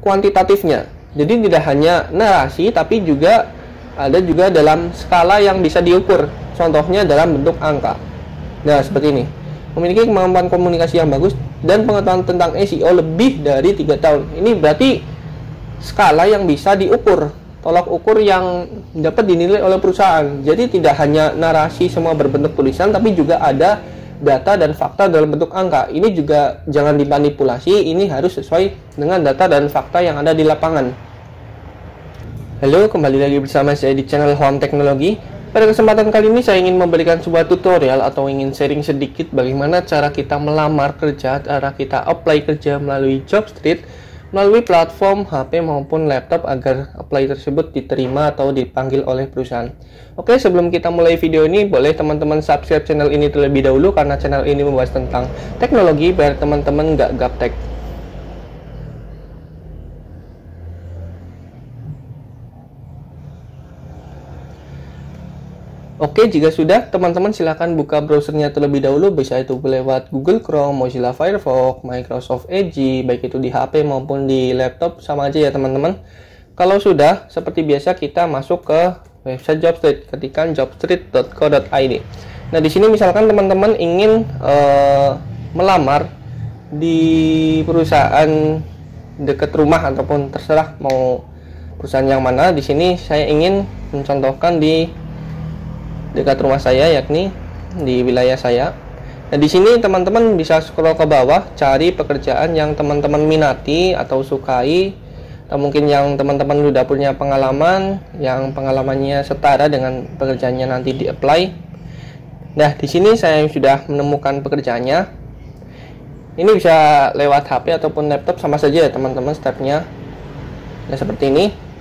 kuantitatifnya. Jadi tidak hanya narasi, tapi juga ada juga dalam skala yang bisa diukur. Contohnya dalam bentuk angka. Nah, seperti ini. Memiliki kemampuan komunikasi yang bagus dan pengetahuan tentang SEO lebih dari 3 tahun. Ini berarti skala yang bisa diukur, tolak ukur yang dapat dinilai oleh perusahaan. Jadi tidak hanya narasi semua berbentuk tulisan, tapi juga ada data dan fakta dalam bentuk angka. Ini juga jangan dimanipulasi, ini harus sesuai dengan data dan fakta yang ada di lapangan. Halo, kembali lagi bersama saya di channel Home Teknologi. Pada kesempatan kali ini saya ingin memberikan sebuah tutorial atau ingin sharing sedikit bagaimana cara kita melamar kerja, cara kita apply kerja melalui JobStreet, melalui platform HP maupun laptop agar apply tersebut diterima atau dipanggil oleh perusahaan. Oke, sebelum kita mulai video ini, boleh teman-teman subscribe channel ini terlebih dahulu karena channel ini membahas tentang teknologi biar teman-teman nggak gaptek. Oke, jika sudah, teman-teman silahkan buka browsernya terlebih dahulu, bisa itu lewat Google Chrome, Mozilla Firefox, Microsoft Edge, baik itu di HP maupun di laptop, sama aja ya teman-teman. Kalau sudah, seperti biasa kita masuk ke website JobStreet, ketikkan jobstreet.co.id. Nah, di sini misalkan teman-teman ingin melamar di perusahaan dekat rumah ataupun terserah mau perusahaan yang mana. Di sini saya ingin mencontohkan di dekat rumah saya, yakni di wilayah saya. Nah, di sini teman-teman bisa scroll ke bawah, cari pekerjaan yang teman-teman minati atau sukai, atau mungkin yang teman-teman sudah punya pengalaman, yang pengalamannya setara dengan pekerjaannya nanti di-apply. Nah, di sini saya sudah menemukan pekerjaannya. Ini bisa lewat HP ataupun laptop, sama saja ya teman-teman stepnya. Nah, seperti ini.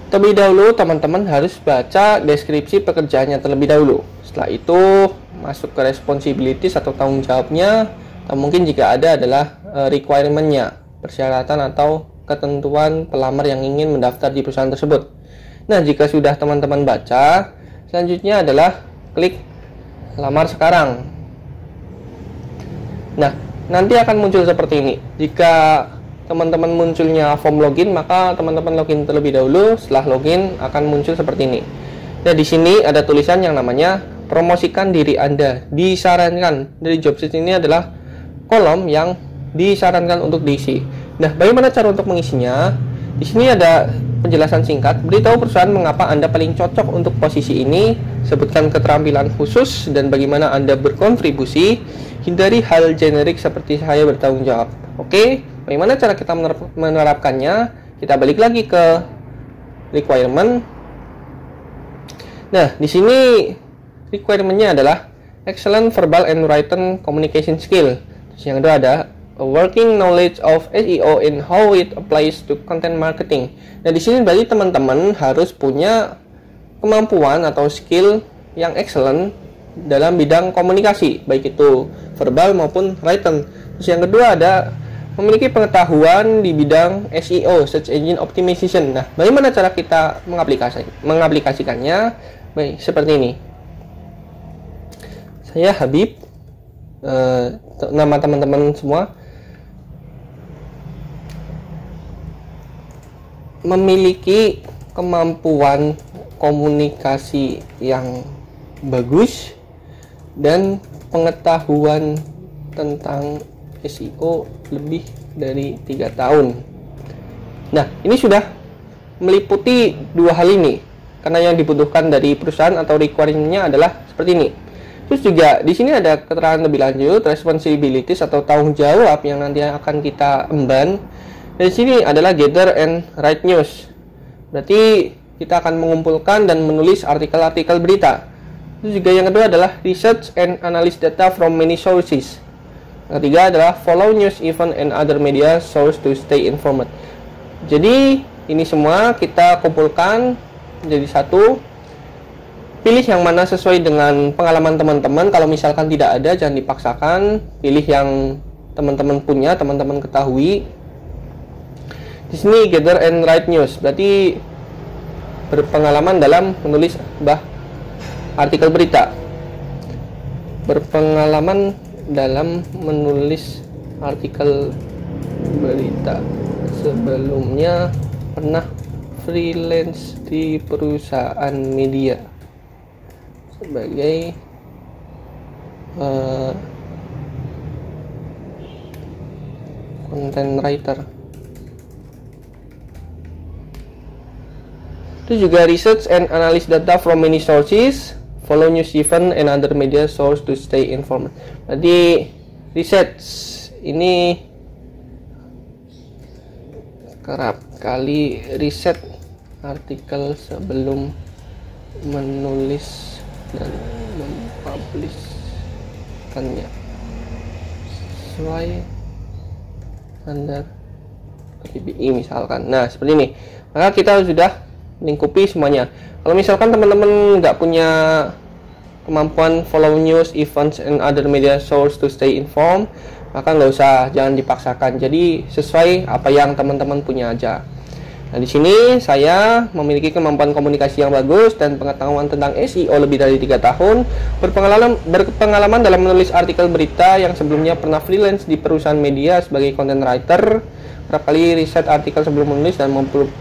Terlebih dahulu teman-teman harus baca deskripsi pekerjaannya terlebih dahulu. Setelah itu masuk ke responsibilities atau tanggung jawabnya, atau mungkin jika ada adalah requirement-nya, persyaratan atau ketentuan pelamar yang ingin mendaftar di perusahaan tersebut. Nah, jika sudah teman-teman baca, selanjutnya adalah klik lamar sekarang. Nah, nanti akan muncul seperti ini. Jika teman-teman munculnya form login, maka teman-teman login terlebih dahulu. Setelah login akan muncul seperti ini. Nah, di sini ada tulisan yang namanya promosikan diri Anda. Disarankan dari JobStreet ini adalah kolom yang disarankan untuk diisi. Nah, bagaimana cara untuk mengisinya? Di sini ada penjelasan singkat. Beritahu perusahaan mengapa Anda paling cocok untuk posisi ini. Sebutkan keterampilan khusus dan bagaimana Anda berkontribusi. Hindari hal generik seperti saya bertanggung jawab. Oke. Bagaimana cara kita menerapkannya? Kita balik lagi ke requirement. Nah, di sini requirement-nya adalah excellent verbal and written communication skill. Terus yang kedua ada a working knowledge of SEO and how it applies to content marketing. Nah, di sini berarti teman-teman harus punya kemampuan atau skill yang excellent dalam bidang komunikasi, baik itu verbal maupun written. Terus yang kedua ada memiliki pengetahuan di bidang SEO, Search Engine Optimization. Nah, bagaimana cara kita mengaplikasikannya? Baik, seperti ini. Saya Habib, nama teman-teman semua, memiliki kemampuan komunikasi yang bagus dan pengetahuan tentang SEO lebih dari 3 tahun. Nah, ini sudah meliputi dua hal ini, karena yang dibutuhkan dari perusahaan atau requirement-nya adalah seperti ini. Terus juga di sini ada keterangan lebih lanjut, responsibilities atau tanggung jawab yang nanti akan kita emban. Di sini adalah gather and write news. Berarti kita akan mengumpulkan dan menulis artikel-artikel berita. Terus juga yang kedua adalah research and analyze data from many sources. Ketiga adalah follow news, event, and other media source to stay informed. Jadi ini semua kita kumpulkan menjadi satu. Pilih yang mana sesuai dengan pengalaman teman-teman. Kalau misalkan tidak ada, jangan dipaksakan. Pilih yang teman-teman punya, teman-teman ketahui. Di sini gather and write news, berarti berpengalaman dalam menulis artikel berita. Berpengalaman dalam menulis artikel berita sebelumnya pernah freelance di perusahaan media sebagai content writer. Itu juga research and analyze data from many sources, follow news event and other media source to stay informed. Jadi research ini kerap kali riset artikel sebelum menulis dan mempublishkannya sesuai standar KPI misalkan. Nah seperti ini, maka kita sudah lingkupi semuanya. Kalau misalkan teman-teman nggak punya kemampuan follow news, events, and other media source to stay informed, maka nggak usah, jangan dipaksakan. Jadi sesuai apa yang teman-teman punya aja. Nah di sini saya memiliki kemampuan komunikasi yang bagus dan pengetahuan tentang SEO lebih dari 3 tahun, berpengalaman dalam menulis artikel berita yang sebelumnya pernah freelance di perusahaan media sebagai content writer, berapa kali riset artikel sebelum menulis dan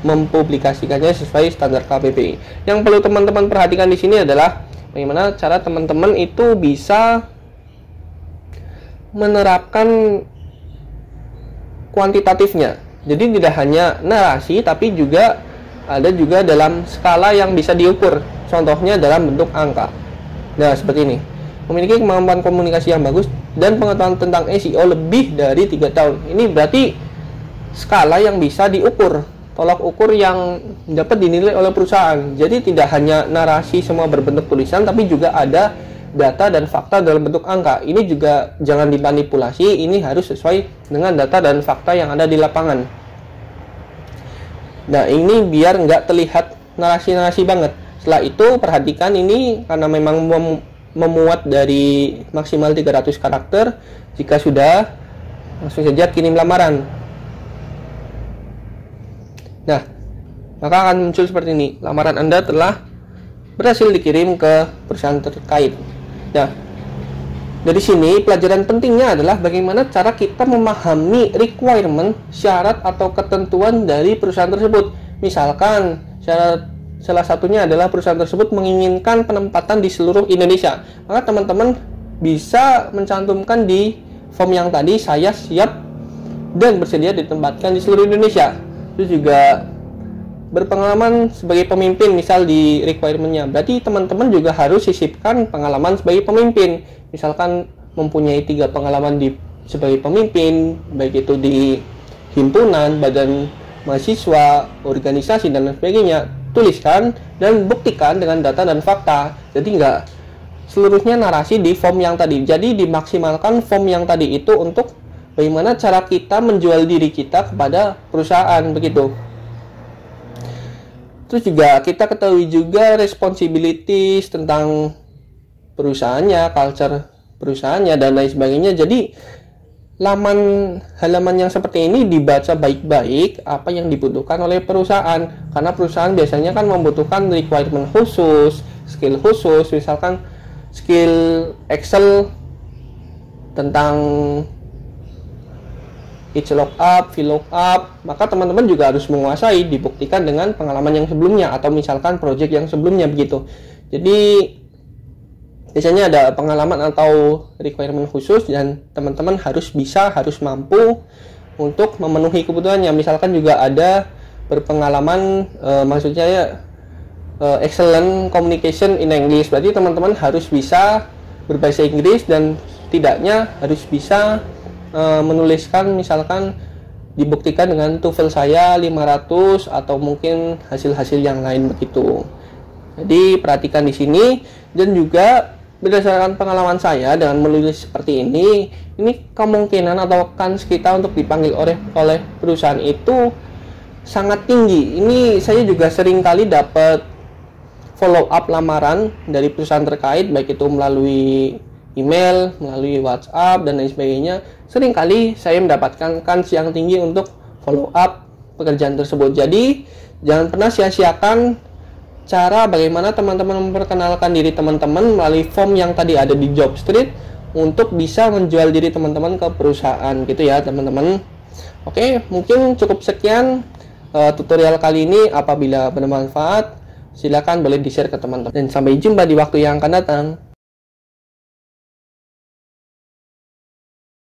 mempublikasikannya sesuai standar KPPI. Yang perlu teman-teman perhatikan di sini adalah bagaimana cara teman-teman itu bisa menerapkan kuantitatifnya. Jadi tidak hanya narasi, tapi juga ada juga dalam skala yang bisa diukur. Contohnya dalam bentuk angka. Nah, seperti ini. Memiliki kemampuan komunikasi yang bagus dan pengetahuan tentang SEO lebih dari 3 tahun. Ini berarti skala yang bisa diukur, tolak ukur yang dapat dinilai oleh perusahaan. Jadi tidak hanya narasi semua berbentuk tulisan, tapi juga ada data dan fakta dalam bentuk angka. Ini juga jangan dimanipulasi, ini harus sesuai dengan data dan fakta yang ada di lapangan. Nah ini biar nggak terlihat narasi-narasi banget. Setelah itu perhatikan ini karena memang memuat dari maksimal 300 karakter. Jika sudah, langsung saja kirim lamaran. Nah, maka akan muncul seperti ini. Lamaran Anda telah berhasil dikirim ke perusahaan terkait. Nah, dari sini pelajaran pentingnya adalah bagaimana cara kita memahami requirement, syarat atau ketentuan dari perusahaan tersebut. Misalkan syarat salah satunya adalah perusahaan tersebut menginginkan penempatan di seluruh Indonesia. Maka teman-teman bisa mencantumkan di form yang tadi, saya siap dan bersedia ditempatkan di seluruh Indonesia. Itu juga berpengalaman sebagai pemimpin, misal di requirement-nya. Berarti teman-teman juga harus sisipkan pengalaman sebagai pemimpin. Misalkan mempunyai 3 pengalaman sebagai pemimpin, baik itu di himpunan, badan mahasiswa, organisasi, dan sebagainya. Tuliskan dan buktikan dengan data dan fakta. Jadi enggak seluruhnya narasi di form yang tadi. Jadi dimaksimalkan form yang tadi itu untuk bagaimana cara kita menjual diri kita kepada perusahaan, begitu. Terus juga kita ketahui juga responsibilities tentang perusahaannya, culture perusahaannya, dan lain sebagainya. Jadi halaman yang seperti ini dibaca baik-baik apa yang dibutuhkan oleh perusahaan, karena perusahaan biasanya kan membutuhkan requirement khusus, skill khusus, misalkan skill Excel tentang each lookup, VLOOKUP, maka teman-teman juga harus menguasai, dibuktikan dengan pengalaman yang sebelumnya atau misalkan project yang sebelumnya, begitu. Jadi biasanya ada pengalaman atau requirement khusus dan teman-teman harus mampu untuk memenuhi kebutuhannya. Misalkan juga ada berpengalaman, maksudnya ya excellent communication in English, berarti teman-teman harus bisa berbahasa Inggris dan tidaknya harus bisa menuliskan, misalkan dibuktikan dengan TOEFL saya 500 atau mungkin hasil-hasil yang lain, begitu. Jadi perhatikan di sini, dan juga berdasarkan pengalaman saya dengan menulis seperti ini kemungkinan atau kans kita untuk dipanggil oleh perusahaan itu sangat tinggi. Ini saya juga sering kali dapat follow up lamaran dari perusahaan terkait, baik itu melalui email, melalui WhatsApp, dan lain sebagainya. Seringkali saya mendapatkan kans yang tinggi untuk follow up pekerjaan tersebut. Jadi jangan pernah sia-siakan cara bagaimana teman-teman memperkenalkan diri teman-teman melalui form yang tadi ada di Jobstreet untuk bisa menjual diri teman-teman ke perusahaan, gitu ya teman-teman. Oke, mungkin cukup sekian tutorial kali ini. Apabila bermanfaat, silakan boleh di-share ke teman-teman. Dan sampai jumpa di waktu yang akan datang.